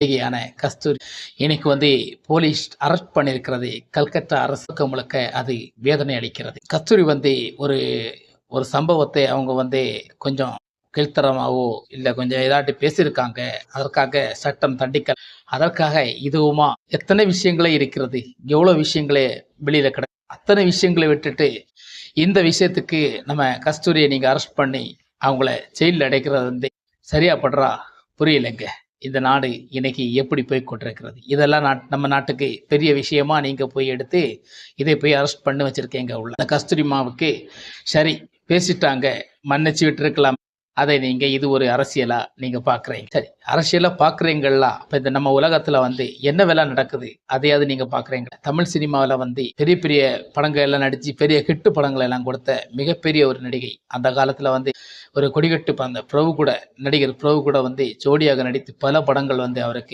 நடிகையான கஸ்தூரி இன்னைக்கு police arrest பண்ணியிருக்கிறது. கல்கத்தா அரசுக்கு முழுக்க அது வேதனை அளிக்கிறது. கஸ்தூரி ஒரு ஒரு சம்பவத்தை அவங்க கொஞ்சம் கீழ்த்தரமாவோ இல்ல கொஞ்சம் ஏதாட்டி பேசியிருக்காங்க. அதற்காக சட்டம் தண்டிக்க அதற்காக இதுவுமா எத்தனை விஷயங்களே இருக்கிறது. எவ்வளோ விஷயங்களே வெளியில அத்தனை விஷயங்களை விட்டுட்டு இந்த விஷயத்துக்கு நம்ம கஸ்தூரியை நீங்க அரெஸ்ட் பண்ணி அவங்கள ஜெயில்ல அடைக்கிறது சரியா படுறா? புரியலைங்க. இந்த நாடு இன்னைக்கு எப்படி போய் கொண்டிருக்கிறது. இதெல்லாம் நம்ம நாட்டுக்கு பெரிய விஷயமா நீங்க போய் எடுத்து இதை போய் அரெஸ்ட் பண்ணி வச்சிருக்கீங்க உள்ள. அந்த கஸ்தூரிமாவுக்கு சரி பேசிட்டாங்க, மன்னிச்சு விட்டுருக்கலாம். அதை நீங்க இது ஒரு அரசியலா நீங்க பார்க்குறீங்க. சரி, அரசியலா பார்க்குறீங்களா? அப்ப இந்த நம்ம உலகத்துல என்ன வேலை நடக்குது அதையாவது நீங்க பார்க்குறீங்க. தமிழ் சினிமாவில் பெரிய பெரிய படங்கள் எல்லாம் நடிச்சு பெரிய ஹிட் படங்கள் எல்லாம் கொடுத்த மிகப்பெரிய ஒரு நடிகை. அந்த காலத்துல ஒரு கொடிகட்டு அந்த பிரபு கூட நடிகர் பிரபு கூட ஜோடியாக நடித்து பல படங்கள் அவருக்கு